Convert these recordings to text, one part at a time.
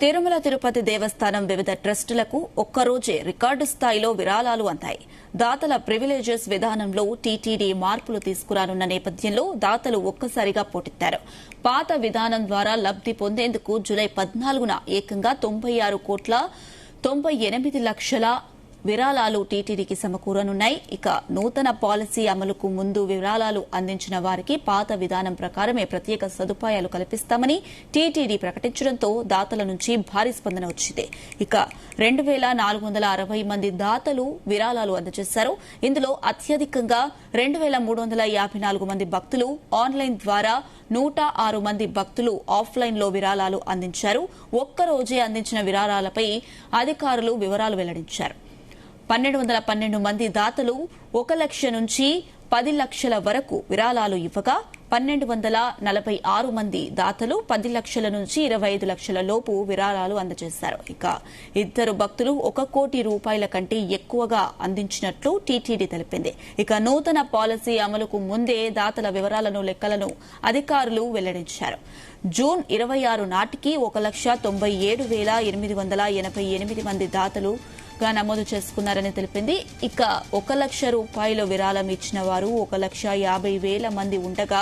తిరుమల తిరుపతి దేవస్థానం వివిధ ట్రస్టులకు ఒక్కరోజే రికార్డు స్థాయిలో విరాళాలు అందాయి. దాతల ప్రివిలేజెస్ విధానంలో టీటీడీ మార్పులు తీసుకురానున్న నేపథ్యంలో దాతలు ఒక్కసారిగా పోటెత్తారు. పాత విధానం ద్వారా లబ్ది పొందేందుకు జూలై 14న ఏకంగా 96,98,00,000 విరాళాలు టీటీడీకి సమకూరనున్నాయి. ఇక నూతన పాలసీ అమలుకు ముందు విరాళాలు అందించిన వారికి పాత విధానం ప్రకారమే ప్రత్యేక సదుపాయాలు కల్పిస్తామని టీటీడీ ప్రకటించడంతో దాతల నుంచి భారీ స్పందన వచ్చింది. ఇక 2,460 మంది దాతలు విరాళాలు అందజేశారు. ఇందులో అత్యధికంగా 2,354 మంది భక్తులు ఆన్లైన్ ద్వారా, 106 మంది భక్తులు ఆఫ్లైన్ లో విరాళాలు అందించారు. ఒక్కరోజే అందించిన విరాళాలపై అధికారులు వివరాలు వెల్లడించారు. 1,212 మంది దాతలు 1 లక్ష నుంచి 10 లక్షల వరకు విరాళాలు ఇవ్వగా 1,246 మంది దాతలు 10 లక్షల నుంచి 25 లక్షల లోపు విరాళాలు అందజేశారు. ఇక ఇద్దరు భక్తులు 1 కోటి రూపాయల కంటే ఎక్కువగా అందించినట్లు టీటీడీ తెలిపింది. ఇక నూతన పాలసీ అమలుకు ముందే దాతల వివరాలను లెక్కలను అధికారులు వెల్లడించారు. జూన్ 26 నాటికి 1,97,888 మంది దాతలు నమోదు చేసుకున్నారని తెలిపింది. ఇక 1 లక్ష రూపాయల విరాళం ఇచ్చిన వారు 1,50,000 మంది ఉండగా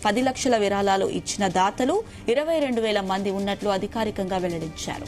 10 లక్షల విరాళాలు ఇచ్చిన దాతలు 22,000 మంది ఉన్నట్లు అధికారికంగా వెల్లడించారు.